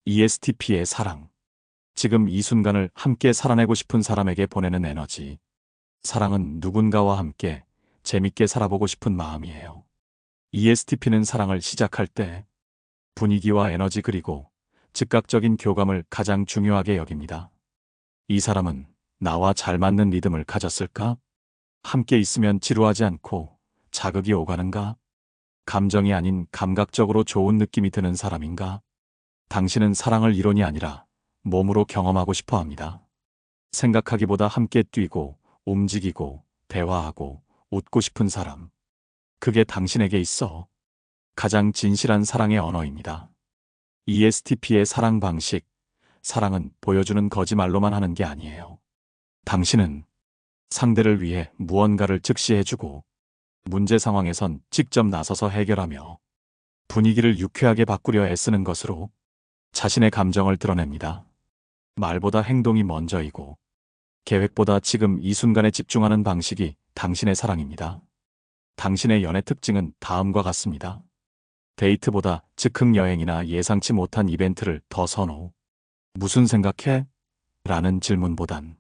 ESTP의 사랑. 지금 이 순간을 함께 살아내고 싶은 사람에게 보내는 에너지. 사랑은 누군가와 함께 재밌게 살아보고 싶은 마음이에요. ESTP는 사랑을 시작할 때 분위기와 에너지 그리고 즉각적인 교감을 가장 중요하게 여깁니다. 이 사람은 나와 잘 맞는 리듬을 가졌을까? 함께 있으면 지루하지 않고 자극이 오가는가? 감정이 아닌 감각적으로 좋은 느낌이 드는 사람인가? 당신은 사랑을 이론이 아니라 몸으로 경험하고 싶어 합니다. 생각하기보다 함께 뛰고, 움직이고, 대화하고, 웃고 싶은 사람. 그게 당신에게 있어. 가장 진실한 사랑의 언어입니다. ESTP의 사랑 방식. 사랑은 보여주는 거짓말로만 하는 게 아니에요. 당신은 상대를 위해 무언가를 즉시 해주고, 문제 상황에선 직접 나서서 해결하며, 분위기를 유쾌하게 바꾸려 애쓰는 것으로 자신의 감정을 드러냅니다. 말보다 행동이 먼저이고, 계획보다 지금 이 순간에 집중하는 방식이 당신의 사랑입니다. 당신의 연애 특징은 다음과 같습니다. 데이트보다 즉흥 여행이나 예상치 못한 이벤트를 더 선호. 무슨 생각해? 라는 질문보단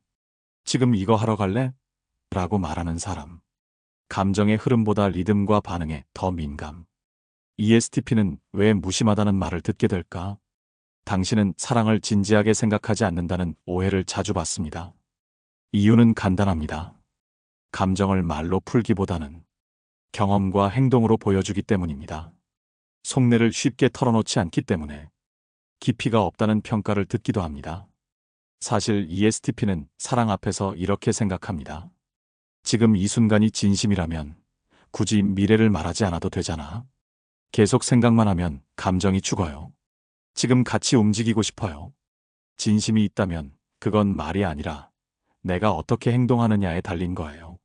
지금 이거 하러 갈래? 라고 말하는 사람. 감정의 흐름보다 리듬과 반응에 더 민감. ESTP는 왜 무심하다는 말을 듣게 될까? 당신은 사랑을 진지하게 생각하지 않는다는 오해를 자주 받습니다. 이유는 간단합니다. 감정을 말로 풀기보다는 경험과 행동으로 보여주기 때문입니다. 속내를 쉽게 털어놓지 않기 때문에 깊이가 없다는 평가를 듣기도 합니다. 사실 ESTP는 사랑 앞에서 이렇게 생각합니다. 지금 이 순간이 진심이라면 굳이 미래를 말하지 않아도 되잖아. 계속 생각만 하면 감정이 죽어요. 지금 같이 움직이고 싶어요. 진심이 있다면 그건 말이 아니라 내가 어떻게 행동하느냐에 달린 거예요.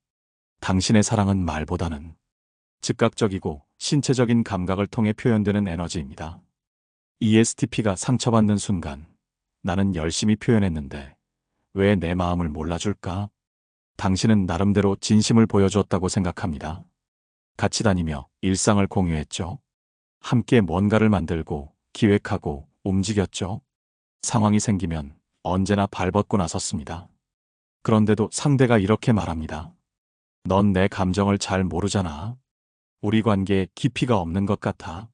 당신의 사랑은 말보다는 즉각적이고 신체적인 감각을 통해 표현되는 에너지입니다. ESTP가 상처받는 순간 나는 열심히 표현했는데 왜 내 마음을 몰라줄까? 당신은 나름대로 진심을 보여주었다고 생각합니다. 같이 다니며 일상을 공유했죠. 함께 뭔가를 만들고 기획하고 움직였죠. 상황이 생기면 언제나 발벗고 나섰습니다. 그런데도 상대가 이렇게 말합니다. 넌 내 감정을 잘 모르잖아. 우리 관계에 깊이가 없는 것 같아.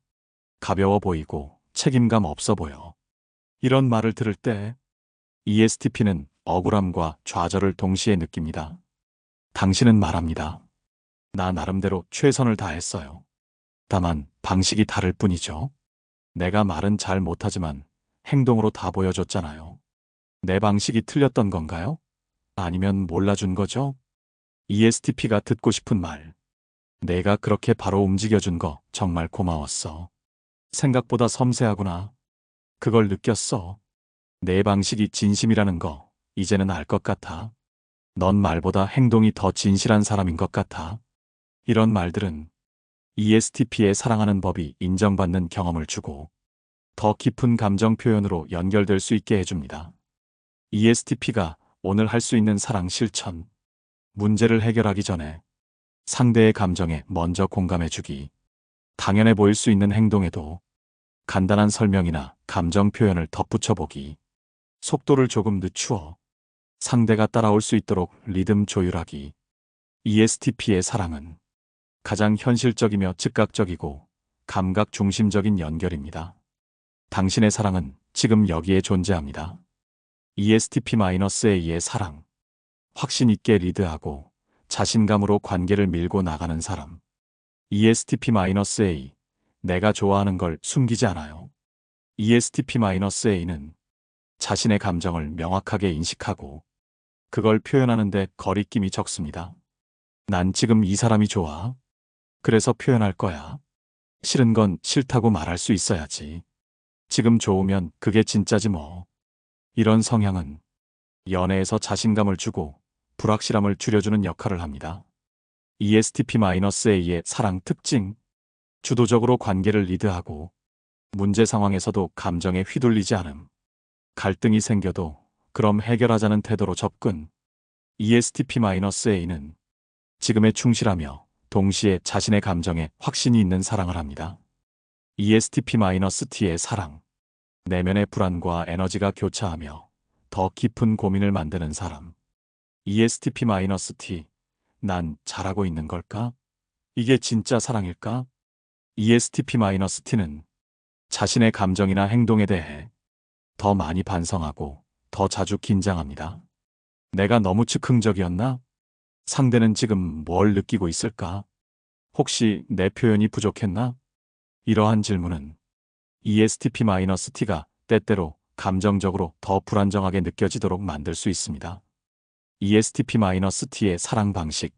가벼워 보이고 책임감 없어 보여. 이런 말을 들을 때 ESTP는 억울함과 좌절을 동시에 느낍니다. 당신은 말합니다. 나 나름대로 최선을 다했어요. 다만 방식이 다를 뿐이죠. 내가 말은 잘 못하지만 행동으로 다 보여줬잖아요. 내 방식이 틀렸던 건가요? 아니면 몰라준 거죠? ESTP가 듣고 싶은 말. 내가 그렇게 바로 움직여준 거 정말 고마웠어. 생각보다 섬세하구나. 그걸 느꼈어. 내 방식이 진심이라는 거 이제는 알 것 같아. 넌 말보다 행동이 더 진실한 사람인 것 같아. 이런 말들은 ESTP의 사랑하는 법이 인정받는 경험을 주고 더 깊은 감정 표현으로 연결될 수 있게 해줍니다. ESTP가 오늘 할 수 있는 사랑 실천. 문제를 해결하기 전에 상대의 감정에 먼저 공감해주기. 당연해 보일 수 있는 행동에도 간단한 설명이나 감정 표현을 덧붙여보기. 속도를 조금 늦추어 상대가 따라올 수 있도록 리듬 조율하기. ESTP의 사랑은 가장 현실적이며 즉각적이고 감각 중심적인 연결입니다. 당신의 사랑은 지금 여기에 존재합니다. ESTP-A의 사랑. 확신 있게 리드하고 자신감으로 관계를 밀고 나가는 사람. ESTP-A. 내가 좋아하는 걸 숨기지 않아요. ESTP-A는 자신의 감정을 명확하게 인식하고 그걸 표현하는데 거리낌이 적습니다. 난 지금 이 사람이 좋아. 그래서 표현할 거야. 싫은 건 싫다고 말할 수 있어야지. 지금 좋으면 그게 진짜지 뭐. 이런 성향은 연애에서 자신감을 주고 불확실함을 줄여주는 역할을 합니다. ESTP-A의 사랑 특징. 주도적으로 관계를 리드하고 문제 상황에서도 감정에 휘둘리지 않음. 갈등이 생겨도 그럼 해결하자는 태도로 접근. ESTP-A는 지금에 충실하며 동시에 자신의 감정에 확신이 있는 사랑을 합니다. ESTP-T의 사랑. 내면의 불안과 에너지가 교차하며 더 깊은 고민을 만드는 사람. ESTP-T. 난 잘하고 있는 걸까? 이게 진짜 사랑일까? ESTP-T는 자신의 감정이나 행동에 대해 더 많이 반성하고 더 자주 긴장합니다. 내가 너무 즉흥적이었나? 상대는 지금 뭘 느끼고 있을까? 혹시 내 표현이 부족했나? 이러한 질문은 ESTP-T가 때때로 감정적으로 더 불안정하게 느껴지도록 만들 수 있습니다. ESTP-T의 사랑 방식.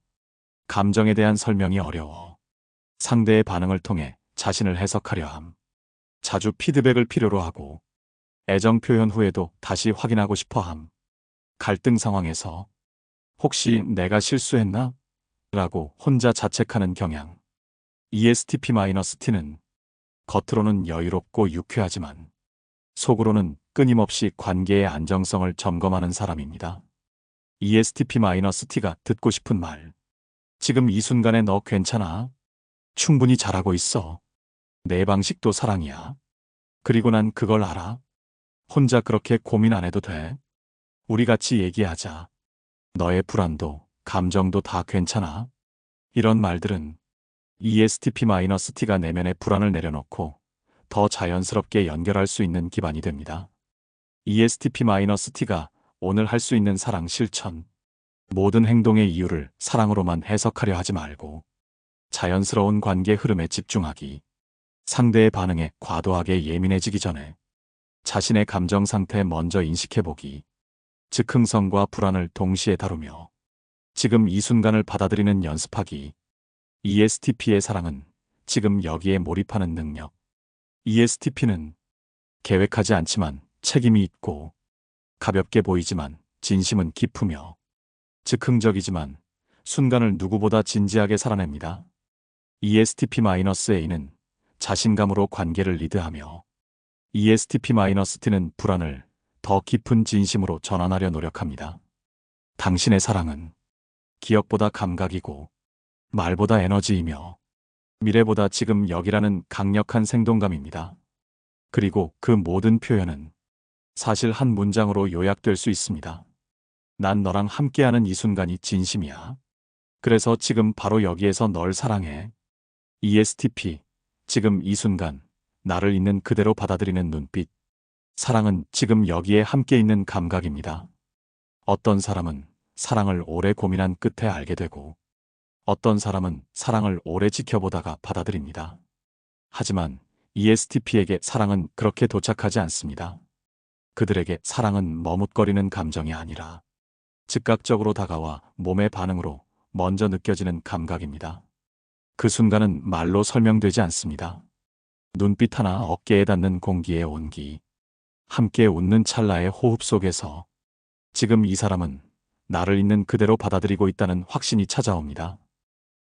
감정에 대한 설명이 어려워. 상대의 반응을 통해 자신을 해석하려 함. 자주 피드백을 필요로 하고 애정 표현 후에도 다시 확인하고 싶어 함. 갈등 상황에서 혹시 내가 실수했나? 라고 혼자 자책하는 경향. ESTP-T는 겉으로는 여유롭고 유쾌하지만 속으로는 끊임없이 관계의 안정성을 점검하는 사람입니다. ESTP-T가 듣고 싶은 말. 지금 이 순간에 너 괜찮아? 충분히 잘하고 있어. 내 방식도 사랑이야. 그리고 난 그걸 알아. 혼자 그렇게 고민 안 해도 돼. 우리 같이 얘기하자. 너의 불안도, 감정도 다 괜찮아. 이런 말들은 ESTP-T가 내면의 불안을 내려놓고 더 자연스럽게 연결할 수 있는 기반이 됩니다. ESTP-T가 오늘 할 수 있는 사랑 실천. 모든 행동의 이유를 사랑으로만 해석하려 하지 말고 자연스러운 관계 흐름에 집중하기. 상대의 반응에 과도하게 예민해지기 전에 자신의 감정 상태 먼저 인식해보기. 즉흥성과 불안을 동시에 다루며 지금 이 순간을 받아들이는 연습하기. ESTP의 사랑은 지금 여기에 몰입하는 능력. ESTP는 계획하지 않지만 책임이 있고 가볍게 보이지만 진심은 깊으며 즉흥적이지만 순간을 누구보다 진지하게 살아냅니다. ESTP-A는 자신감으로 관계를 리드하며 ESTP-T는 불안을 더 깊은 진심으로 전환하려 노력합니다. 당신의 사랑은 기억보다 감각이고 말보다 에너지이며 미래보다 지금 여기라는 강력한 생동감입니다. 그리고 그 모든 표현은 사실 한 문장으로 요약될 수 있습니다. 난 너랑 함께하는 이 순간이 진심이야. 그래서 지금 바로 여기에서 널 사랑해. ESTP. 지금 이 순간 나를 있는 그대로 받아들이는 눈빛. 사랑은 지금 여기에 함께 있는 감각입니다. 어떤 사람은 사랑을 오래 고민한 끝에 알게 되고 어떤 사람은 사랑을 오래 지켜보다가 받아들입니다. 하지만 ESTP에게 사랑은 그렇게 도착하지 않습니다. 그들에게 사랑은 머뭇거리는 감정이 아니라 즉각적으로 다가와 몸의 반응으로 먼저 느껴지는 감각입니다. 그 순간은 말로 설명되지 않습니다. 눈빛 하나, 어깨에 닿는 공기의 온기, 함께 웃는 찰나의 호흡 속에서 지금 이 사람은 나를 있는 그대로 받아들이고 있다는 확신이 찾아옵니다.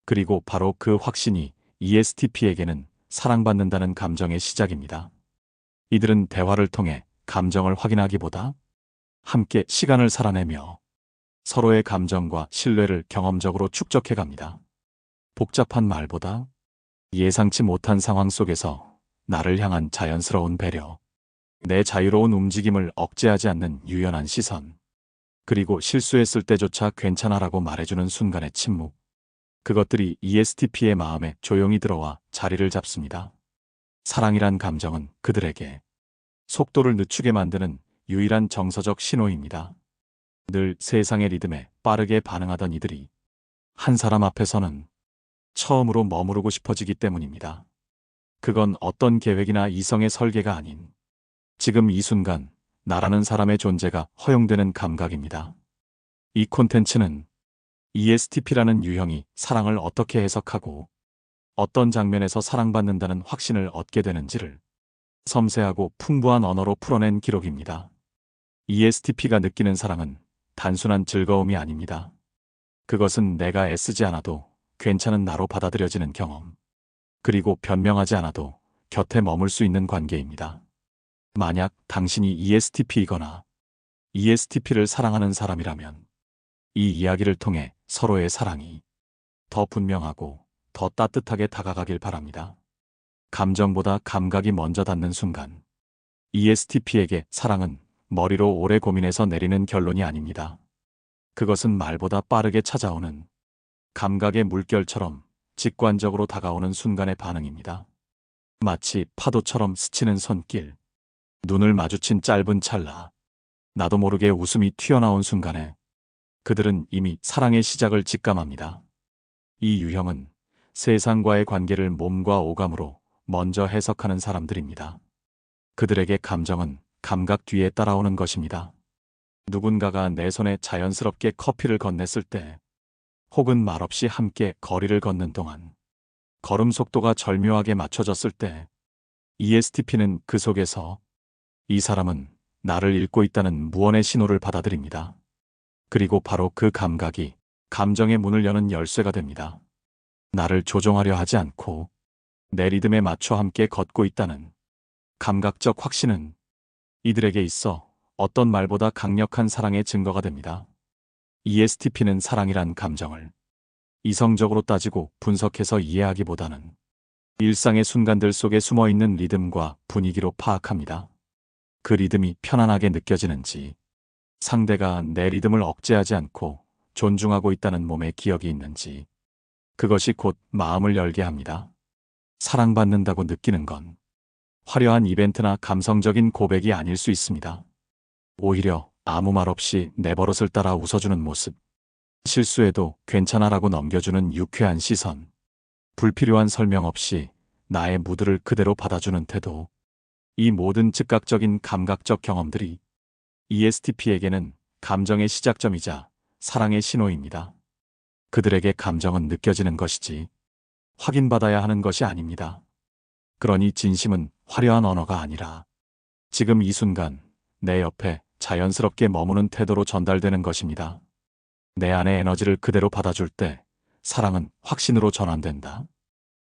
그리고 바로 그 확신이 ESTP에게는 사랑받는다는 감정의 시작입니다. 이들은 대화를 통해 감정을 확인하기보다 함께 시간을 살아내며 서로의 감정과 신뢰를 경험적으로 축적해 갑니다. 복잡한 말보다 예상치 못한 상황 속에서 나를 향한 자연스러운 배려, 내 자유로운 움직임을 억제하지 않는 유연한 시선, 그리고 실수했을 때조차 괜찮아라고 말해주는 순간의 침묵. 그것들이 ESTP의 마음에 조용히 들어와 자리를 잡습니다. 사랑이란 감정은 그들에게 속도를 늦추게 만드는 유일한 정서적 신호입니다. 늘 세상의 리듬에 빠르게 반응하던 이들이 한 사람 앞에서는 처음으로 머무르고 싶어지기 때문입니다. 그건 어떤 계획이나 이성의 설계가 아닌 지금 이 순간 나라는 사람의 존재가 허용되는 감각입니다. 이 콘텐츠는 ESTP라는 유형이 사랑을 어떻게 해석하고 어떤 장면에서 사랑받는다는 확신을 얻게 되는지를 섬세하고 풍부한 언어로 풀어낸 기록입니다. ESTP가 느끼는 사랑은 단순한 즐거움이 아닙니다. 그것은 내가 애쓰지 않아도 괜찮은 나로 받아들여지는 경험. 그리고 변명하지 않아도 곁에 머물 수 있는 관계입니다. 만약 당신이 ESTP이거나 ESTP를 사랑하는 사람이라면 이 이야기를 통해 서로의 사랑이 더 분명하고 더 따뜻하게 다가가길 바랍니다. 감정보다 감각이 먼저 닿는 순간 ESTP에게 사랑은 머리로 오래 고민해서 내리는 결론이 아닙니다. 그것은 말보다 빠르게 찾아오는 감각의 물결처럼 직관적으로 다가오는 순간의 반응입니다. 마치 파도처럼 스치는 손길, 눈을 마주친 짧은 찰나, 나도 모르게 웃음이 튀어나온 순간에 그들은 이미 사랑의 시작을 직감합니다. 이 유형은 세상과의 관계를 몸과 오감으로 먼저 해석하는 사람들입니다. 그들에게 감정은 감각 뒤에 따라오는 것입니다. 누군가가 내 손에 자연스럽게 커피를 건넸을 때, 혹은 말없이 함께 거리를 걷는 동안, 걸음 속도가 절묘하게 맞춰졌을 때, ESTP는 그 속에서 이 사람은 나를 읽고 있다는 무언의 신호를 받아들입니다. 그리고 바로 그 감각이 감정의 문을 여는 열쇠가 됩니다. 나를 조종하려 하지 않고 내 리듬에 맞춰 함께 걷고 있다는 감각적 확신은 이들에게 있어 어떤 말보다 강력한 사랑의 증거가 됩니다. ESTP는 사랑이란 감정을 이성적으로 따지고 분석해서 이해하기보다는 일상의 순간들 속에 숨어있는 리듬과 분위기로 파악합니다. 그 리듬이 편안하게 느껴지는지, 상대가 내 리듬을 억제하지 않고 존중하고 있다는 몸의 기억이 있는지, 그것이 곧 마음을 열게 합니다. 사랑받는다고 느끼는 건 화려한 이벤트나 감성적인 고백이 아닐 수 있습니다. 오히려 아무 말 없이 내 버릇을 따라 웃어주는 모습, 실수해도 괜찮아라고 넘겨주는 유쾌한 시선, 불필요한 설명 없이 나의 무드를 그대로 받아주는 태도, 이 모든 즉각적인 감각적 경험들이 ESTP에게는 감정의 시작점이자 사랑의 신호입니다. 그들에게 감정은 느껴지는 것이지 확인받아야 하는 것이 아닙니다. 그러니 진심은 화려한 언어가 아니라 지금 이 순간 내 옆에 자연스럽게 머무는 태도로 전달되는 것입니다. 내 안의 에너지를 그대로 받아줄 때 사랑은 확신으로 전환된다.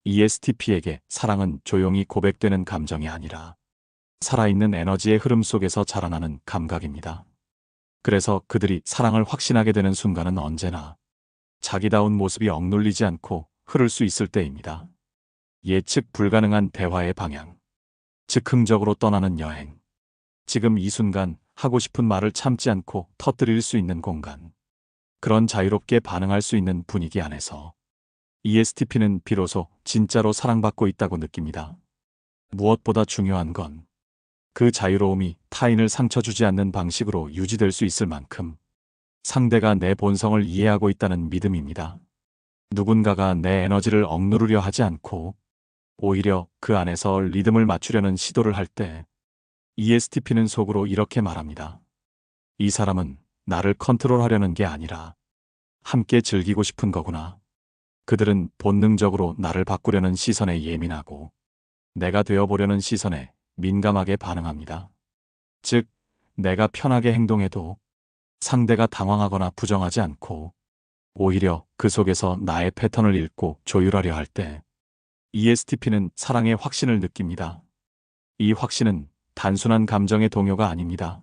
ESTP에게 사랑은 조용히 고백되는 감정이 아니라 살아있는 에너지의 흐름 속에서 자라나는 감각입니다. 그래서 그들이 사랑을 확신하게 되는 순간은 언제나 자기다운 모습이 억눌리지 않고 흐를 수 있을 때입니다. 예측 불가능한 대화의 방향, 즉흥적으로 떠나는 여행, 지금 이 순간 하고 싶은 말을 참지 않고 터뜨릴 수 있는 공간, 그런 자유롭게 반응할 수 있는 분위기 안에서 ESTP는 비로소 진짜로 사랑받고 있다고 느낍니다. 무엇보다 중요한 건 그 자유로움이 타인을 상처 주지 않는 방식으로 유지될 수 있을 만큼 상대가 내 본성을 이해하고 있다는 믿음입니다. 누군가가 내 에너지를 억누르려 하지 않고 오히려 그 안에서 리듬을 맞추려는 시도를 할 때 ESTP는 속으로 이렇게 말합니다. 이 사람은 나를 컨트롤하려는 게 아니라 함께 즐기고 싶은 거구나. 그들은 본능적으로 나를 바꾸려는 시선에 예민하고 내가 되어보려는 시선에 민감하게 반응합니다. 즉, 내가 편하게 행동해도 상대가 당황하거나 부정하지 않고 오히려 그 속에서 나의 패턴을 읽고 조율하려 할 때 ESTP는 사랑의 확신을 느낍니다. 이 확신은 단순한 감정의 동요가 아닙니다.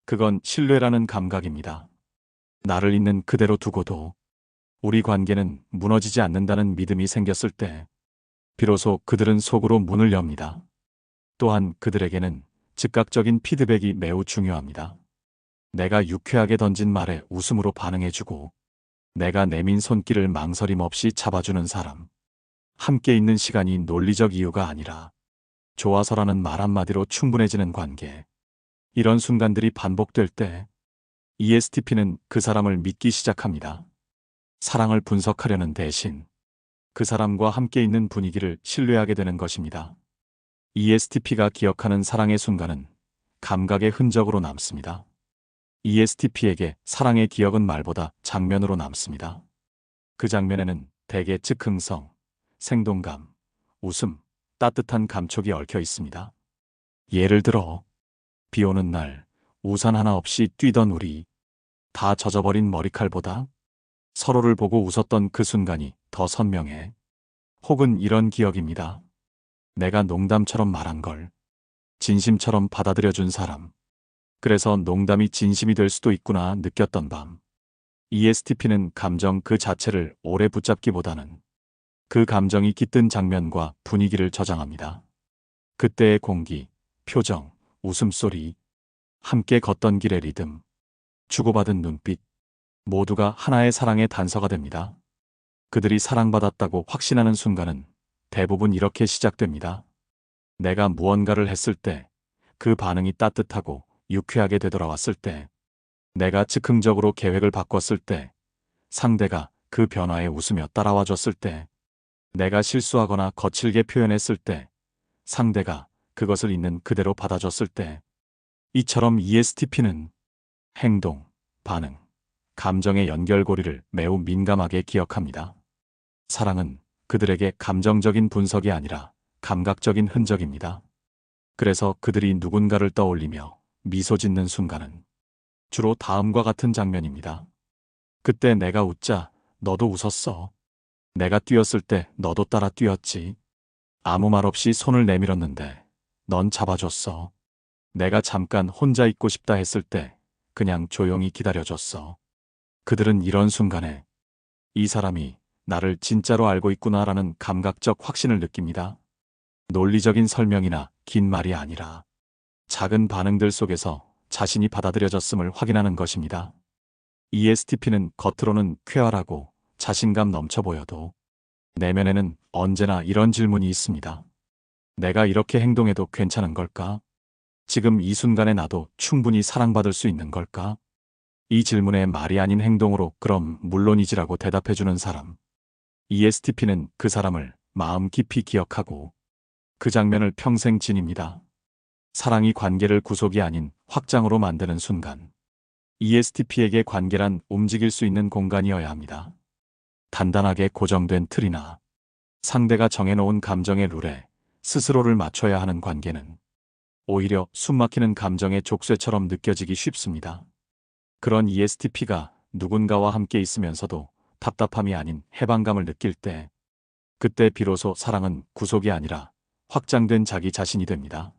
그건 신뢰라는 감각입니다. 나를 있는 그대로 두고도 우리 관계는 무너지지 않는다는 믿음이 생겼을 때 비로소 그들은 속으로 문을 엽니다. 또한 그들에게는 즉각적인 피드백이 매우 중요합니다. 내가 유쾌하게 던진 말에 웃음으로 반응해주고 내가 내민 손길을 망설임 없이 잡아주는 사람. 함께 있는 시간이 논리적 이유가 아니라 좋아서라는 말 한마디로 충분해지는 관계. 이런 순간들이 반복될 때 ESTP는 그 사람을 믿기 시작합니다. 사랑을 분석하려는 대신 그 사람과 함께 있는 분위기를 신뢰하게 되는 것입니다. ESTP가 기억하는 사랑의 순간은 감각의 흔적으로 남습니다. ESTP에게 사랑의 기억은 말보다 장면으로 남습니다. 그 장면에는 대개 즉흥성, 생동감, 웃음, 따뜻한 감촉이 얽혀 있습니다. 예를 들어, 비 오는 날 우산 하나 없이 뛰던 우리, 다 젖어버린 머리칼보다 서로를 보고 웃었던 그 순간이 더 선명해. 혹은 이런 기억입니다. 내가 농담처럼 말한 걸 진심처럼 받아들여준 사람. 그래서 농담이 진심이 될 수도 있구나 느꼈던 밤. ESTP는 감정 그 자체를 오래 붙잡기보다는 그 감정이 깃든 장면과 분위기를 저장합니다. 그때의 공기, 표정, 웃음소리, 함께 걷던 길의 리듬, 주고받은 눈빛, 모두가 하나의 사랑의 단서가 됩니다. 그들이 사랑받았다고 확신하는 순간은 대부분 이렇게 시작됩니다. 내가 무언가를 했을 때, 그 반응이 따뜻하고 유쾌하게 되돌아왔을 때, 내가 즉흥적으로 계획을 바꿨을 때, 상대가 그 변화에 웃으며 따라와 줬을 때, 내가 실수하거나 거칠게 표현했을 때, 상대가 그것을 있는 그대로 받아줬을 때, 이처럼 ESTP는 행동, 반응, 감정의 연결고리를 매우 민감하게 기억합니다. 사랑은 그들에게 감정적인 분석이 아니라 감각적인 흔적입니다. 그래서 그들이 누군가를 떠올리며 미소 짓는 순간은 주로 다음과 같은 장면입니다. 그때 내가 웃자 너도 웃었어. 내가 뛰었을 때 너도 따라 뛰었지. 아무 말 없이 손을 내밀었는데 넌 잡아줬어. 내가 잠깐 혼자 있고 싶다 했을 때 그냥 조용히 기다려줬어. 그들은 이런 순간에 이 사람이 나를 진짜로 알고 있구나라는 감각적 확신을 느낍니다. 논리적인 설명이나 긴 말이 아니라 작은 반응들 속에서 자신이 받아들여졌음을 확인하는 것입니다. ESTP는 겉으로는 쾌활하고 자신감 넘쳐 보여도 내면에는 언제나 이런 질문이 있습니다. 내가 이렇게 행동해도 괜찮은 걸까? 지금 이 순간에 나도 충분히 사랑받을 수 있는 걸까? 이 질문에 말이 아닌 행동으로 그럼 물론이지라고 대답해주는 사람. ESTP는 그 사람을 마음 깊이 기억하고 그 장면을 평생 지닙니다. 사랑이 관계를 구속이 아닌 확장으로 만드는 순간. ESTP에게 관계란 움직일 수 있는 공간이어야 합니다. 단단하게 고정된 틀이나 상대가 정해놓은 감정의 룰에 스스로를 맞춰야 하는 관계는 오히려 숨막히는 감정의 족쇄처럼 느껴지기 쉽습니다. 그런 ESTP가 누군가와 함께 있으면서도 답답함이 아닌 해방감을 느낄 때, 그때 비로소 사랑은 구속이 아니라 확장된 자기 자신이 됩니다.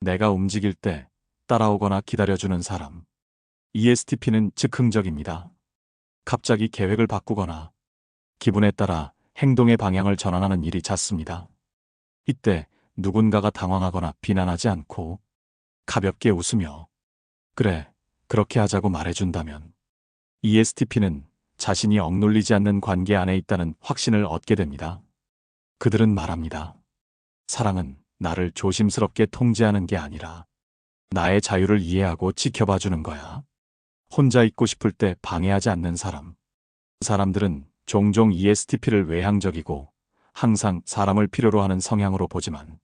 내가 움직일 때 따라오거나 기다려주는 사람. ESTP는 즉흥적입니다. 갑자기 계획을 바꾸거나 기분에 따라 행동의 방향을 전환하는 일이 잦습니다. 이때 누군가가 당황하거나 비난하지 않고 가볍게 웃으며 그래, 그렇게 하자고 말해준다면 ESTP는 자신이 억눌리지 않는 관계 안에 있다는 확신을 얻게 됩니다. 그들은 말합니다. 사랑은 나를 조심스럽게 통제하는 게 아니라 나의 자유를 이해하고 지켜봐 주는 거야. 혼자 있고 싶을 때 방해하지 않는 사람. 사람들은 종종 ESTP를 외향적이고 항상 사람을 필요로 하는 성향으로 보지만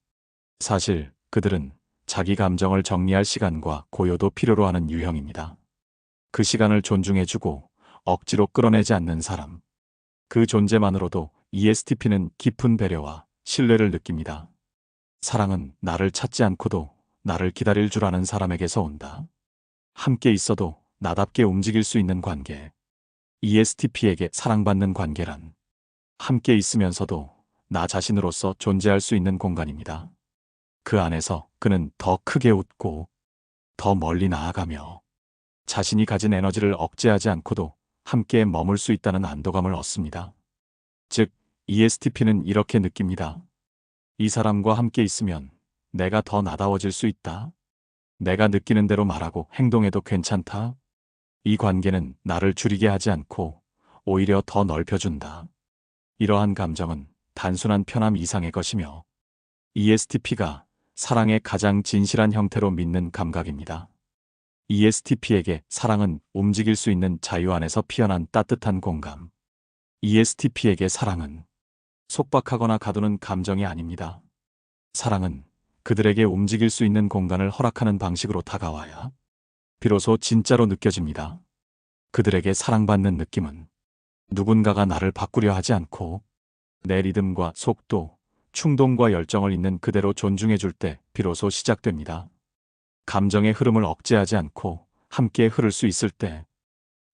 사실 그들은 자기 감정을 정리할 시간과 고요도 필요로 하는 유형입니다. 그 시간을 존중해주고 억지로 끌어내지 않는 사람. 그 존재만으로도 ESTP는 깊은 배려와 신뢰를 느낍니다. 사랑은 나를 찾지 않고도 나를 기다릴 줄 아는 사람에게서 온다. 함께 있어도 나답게 움직일 수 있는 관계. ESTP에게 사랑받는 관계란 함께 있으면서도 나 자신으로서 존재할 수 있는 공간입니다. 그 안에서 그는 더 크게 웃고 더 멀리 나아가며 자신이 가진 에너지를 억제하지 않고도 함께 머물 수 있다는 안도감을 얻습니다. 즉, ESTP는 이렇게 느낍니다. 이 사람과 함께 있으면 내가 더 나다워질 수 있다. 내가 느끼는 대로 말하고 행동해도 괜찮다. 이 관계는 나를 줄이게 하지 않고 오히려 더 넓혀준다. 이러한 감정은 단순한 편함 이상의 것이며 ESTP가 사랑의 가장 진실한 형태로 믿는 감각입니다. ESTP에게 사랑은 움직일 수 있는 자유 안에서 피어난 따뜻한 공감. ESTP에게 사랑은 속박하거나 가두는 감정이 아닙니다. 사랑은 그들에게 움직일 수 있는 공간을 허락하는 방식으로 다가와야 비로소 진짜로 느껴집니다. 그들에게 사랑받는 느낌은 누군가가 나를 바꾸려 하지 않고 내 리듬과 속도, 충동과 열정을 있는 그대로 존중해줄 때 비로소 시작됩니다. 감정의 흐름을 억제하지 않고 함께 흐를 수 있을 때,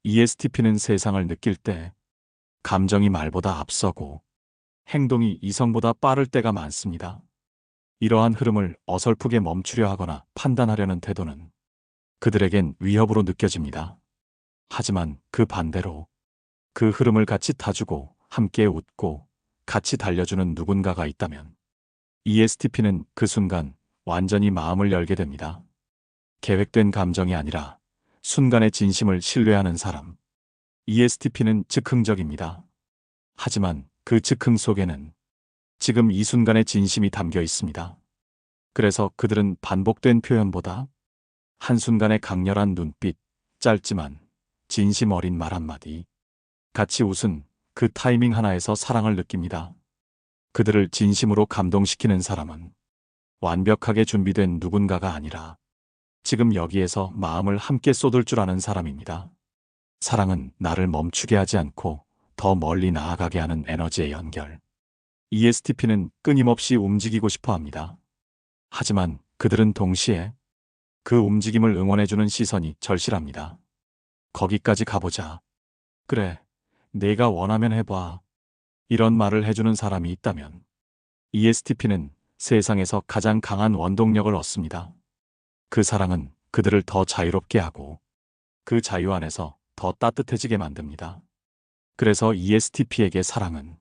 ESTP는 세상을 느낄 때, 감정이 말보다 앞서고 행동이 이성보다 빠를 때가 많습니다. 이러한 흐름을 어설프게 멈추려 하거나 판단하려는 태도는 그들에겐 위협으로 느껴집니다. 하지만 그 반대로 그 흐름을 같이 타주고 함께 웃고 같이 달려주는 누군가가 있다면 ESTP는 그 순간 완전히 마음을 열게 됩니다. 계획된 감정이 아니라 순간의 진심을 신뢰하는 사람. ESTP는 즉흥적입니다. 하지만 그 즉흥 속에는 지금 이 순간의 진심이 담겨 있습니다. 그래서 그들은 반복된 표현보다 한순간의 강렬한 눈빛, 짧지만 진심 어린 말 한마디, 같이 웃은 그 타이밍 하나에서 사랑을 느낍니다. 그들을 진심으로 감동시키는 사람은 완벽하게 준비된 누군가가 아니라 지금 여기에서 마음을 함께 쏟을 줄 아는 사람입니다. 사랑은 나를 멈추게 하지 않고 더 멀리 나아가게 하는 에너지의 연결. ESTP는 끊임없이 움직이고 싶어 합니다. 하지만 그들은 동시에 그 움직임을 응원해주는 시선이 절실합니다. 거기까지 가보자. 그래, 내가 원하면 해봐. 이런 말을 해주는 사람이 있다면 ESTP는 세상에서 가장 강한 원동력을 얻습니다. 그 사랑은 그들을 더 자유롭게 하고 그 자유 안에서 더 따뜻해지게 만듭니다. 그래서 ESTP에게 사랑은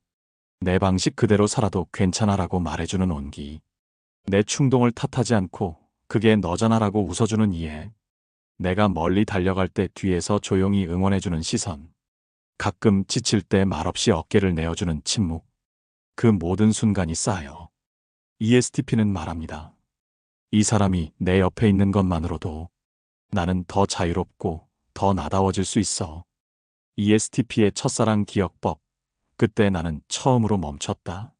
내 방식 그대로 살아도 괜찮아라고 말해주는 온기, 내 충동을 탓하지 않고 그게 너잖아라고 웃어주는 이해, 내가 멀리 달려갈 때 뒤에서 조용히 응원해주는 시선, 가끔 지칠 때 말없이 어깨를 내어주는 침묵, 그 모든 순간이 쌓여 ESTP는 말합니다. 이 사람이 내 옆에 있는 것만으로도 나는 더 자유롭고 더 나다워질 수 있어. ESTP의 첫사랑 기억법. 그때 나는 처음으로 멈췄다.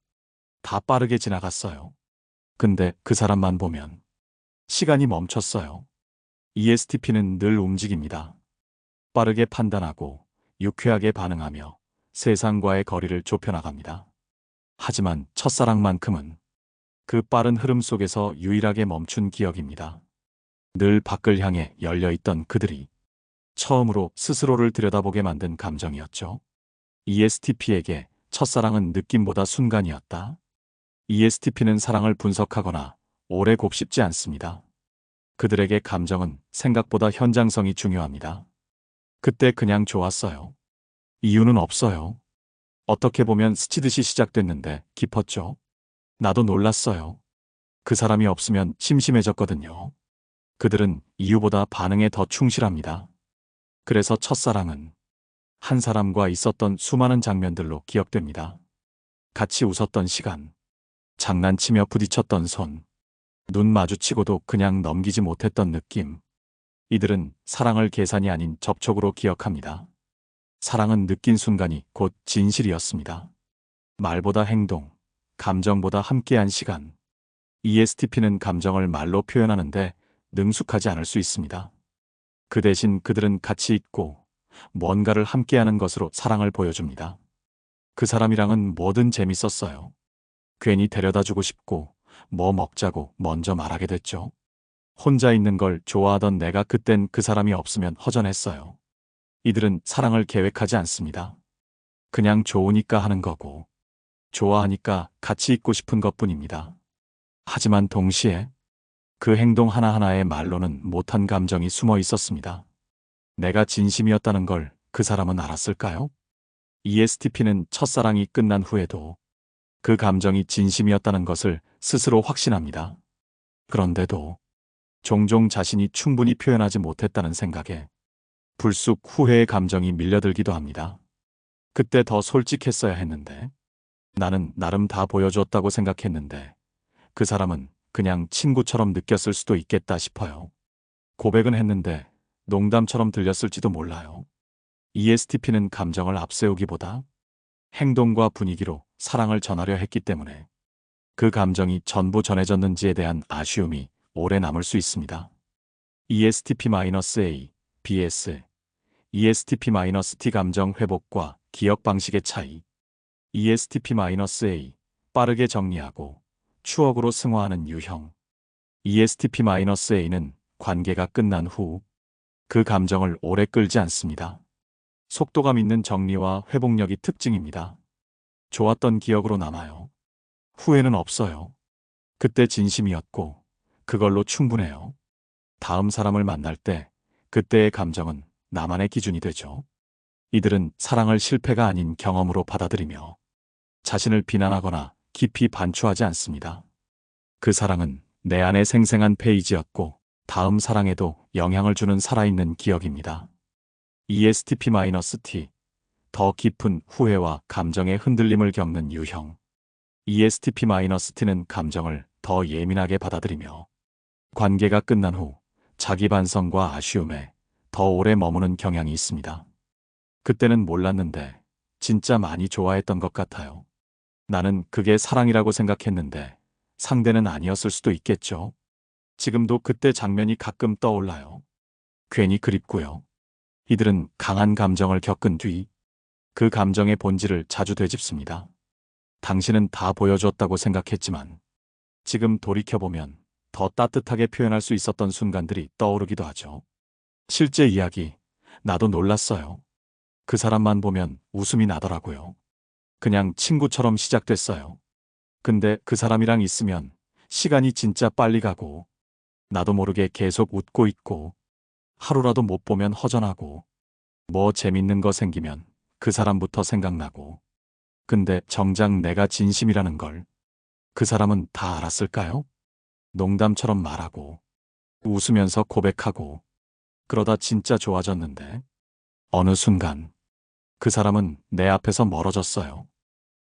다 빠르게 지나갔어요. 근데 그 사람만 보면 시간이 멈췄어요. ESTP는 늘 움직입니다. 빠르게 판단하고 유쾌하게 반응하며 세상과의 거리를 좁혀나갑니다. 하지만 첫사랑만큼은 그 빠른 흐름 속에서 유일하게 멈춘 기억입니다. 늘 밖을 향해 열려있던 그들이 처음으로 스스로를 들여다보게 만든 감정이었죠. ESTP에게 첫사랑은 느낌보다 순간이었다. ESTP는 사랑을 분석하거나 오래 곱씹지 않습니다. 그들에게 감정은 생각보다 현장성이 중요합니다. 그때 그냥 좋았어요. 이유는 없어요. 어떻게 보면 스치듯이 시작됐는데 깊었죠. 나도 놀랐어요. 그 사람이 없으면 심심해졌거든요. 그들은 이유보다 반응에 더 충실합니다. 그래서 첫사랑은 한 사람과 있었던 수많은 장면들로 기억됩니다. 같이 웃었던 시간, 장난치며 부딪혔던 손, 눈 마주치고도 그냥 넘기지 못했던 느낌. 이들은 사랑을 계산이 아닌 접촉으로 기억합니다. 사랑은 느낀 순간이 곧 진실이었습니다. 말보다 행동, 감정보다 함께한 시간. ESTP는 감정을 말로 표현하는데 능숙하지 않을 수 있습니다. 그 대신 그들은 같이 있고 뭔가를 함께하는 것으로 사랑을 보여줍니다. 그 사람이랑은 뭐든 재밌었어요. 괜히 데려다주고 싶고 뭐 먹자고 먼저 말하게 됐죠. 혼자 있는 걸 좋아하던 내가 그땐 그 사람이 없으면 허전했어요. 이들은 사랑을 계획하지 않습니다. 그냥 좋으니까 하는 거고 좋아하니까 같이 있고 싶은 것뿐입니다. 하지만 동시에 그 행동 하나하나의 말로는 못한 감정이 숨어 있었습니다. 내가 진심이었다는 걸 그 사람은 알았을까요? ESTP는 첫사랑이 끝난 후에도 그 감정이 진심이었다는 것을 스스로 확신합니다. 그런데도 종종 자신이 충분히 표현하지 못했다는 생각에 불쑥 후회의 감정이 밀려들기도 합니다. 그때 더 솔직했어야 했는데, 나는 나름 다 보여줬다고 생각했는데 그 사람은 그냥 친구처럼 느꼈을 수도 있겠다 싶어요. 고백은 했는데 농담처럼 들렸을지도 몰라요. ESTP는 감정을 앞세우기보다 행동과 분위기로 사랑을 전하려 했기 때문에 그 감정이 전부 전해졌는지에 대한 아쉬움이 오래 남을 수 있습니다. ESTP-A, BS, ESTP-T 감정 회복과 기억 방식의 차이. ESTP-A, 빠르게 정리하고 추억으로 승화하는 유형. ESTP-A는 관계가 끝난 후 그 감정을 오래 끌지 않습니다. 속도감 있는 정리와 회복력이 특징입니다. 좋았던 기억으로 남아요. 후회는 없어요. 그때 진심이었고 그걸로 충분해요. 다음 사람을 만날 때 그때의 감정은 나만의 기준이 되죠. 이들은 사랑을 실패가 아닌 경험으로 받아들이며 자신을 비난하거나 깊이 반추하지 않습니다. 그 사랑은 내 안의 생생한 페이지였고 다음 사랑에도 영향을 주는 살아있는 기억입니다. ESTP-T. 더 깊은 후회와 감정의 흔들림을 겪는 유형. ESTP-T는 감정을 더 예민하게 받아들이며 관계가 끝난 후 자기 반성과 아쉬움에 더 오래 머무는 경향이 있습니다. 그때는 몰랐는데 진짜 많이 좋아했던 것 같아요. 나는 그게 사랑이라고 생각했는데 상대는 아니었을 수도 있겠죠. 지금도 그때 장면이 가끔 떠올라요. 괜히 그립고요. 이들은 강한 감정을 겪은 뒤 그 감정의 본질을 자주 되짚습니다. 당신은 다 보여줬다고 생각했지만 지금 돌이켜보면 더 따뜻하게 표현할 수 있었던 순간들이 떠오르기도 하죠. 실제 이야기, 나도 놀랐어요. 그 사람만 보면 웃음이 나더라고요. 그냥 친구처럼 시작됐어요. 근데 그 사람이랑 있으면 시간이 진짜 빨리 가고 나도 모르게 계속 웃고 있고 하루라도 못 보면 허전하고 뭐 재밌는 거 생기면 그 사람부터 생각나고 근데 정작 내가 진심이라는 걸 그 사람은 다 알았을까요? 농담처럼 말하고 웃으면서 고백하고 그러다 진짜 좋아졌는데 어느 순간 그 사람은 내 앞에서 멀어졌어요.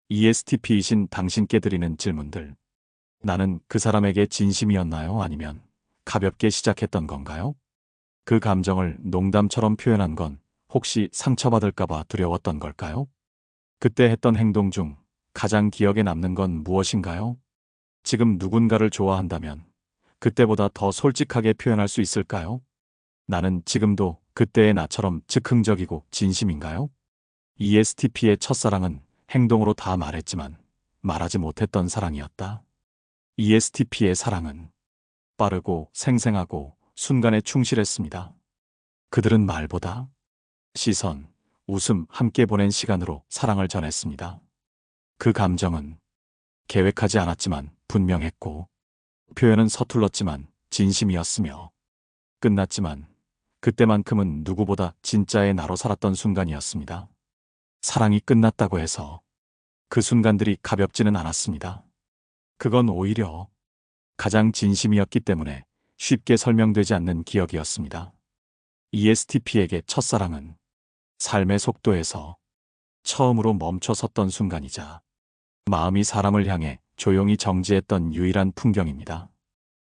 ESTP이신 당신께 드리는 질문들. 나는 그 사람에게 진심이었나요? 아니면 가볍게 시작했던 건가요? 그 감정을 농담처럼 표현한 건 혹시 상처받을까봐 두려웠던 걸까요? 그때 했던 행동 중 가장 기억에 남는 건 무엇인가요? 지금 누군가를 좋아한다면 그때보다 더 솔직하게 표현할 수 있을까요? 나는 지금도 그때의 나처럼 즉흥적이고 진심인가요? ESTP의 첫사랑은 행동으로 다 말했지만 말하지 못했던 사랑이었다. ESTP의 사랑은 빠르고 생생하고 순간에 충실했습니다. 그들은 말보다 시선, 웃음 함께 보낸 시간으로 사랑을 전했습니다. 그 감정은 계획하지 않았지만 분명했고 표현은 서툴렀지만 진심이었으며 끝났지만 그때만큼은 누구보다 진짜의 나로 살았던 순간이었습니다. 사랑이 끝났다고 해서 그 순간들이 가볍지는 않았습니다. 그건 오히려 가장 진심이었기 때문에 쉽게 설명되지 않는 기억이었습니다. ESTP에게 첫사랑은 삶의 속도에서 처음으로 멈춰 섰던 순간이자 마음이 사람을 향해 조용히 정지했던 유일한 풍경입니다.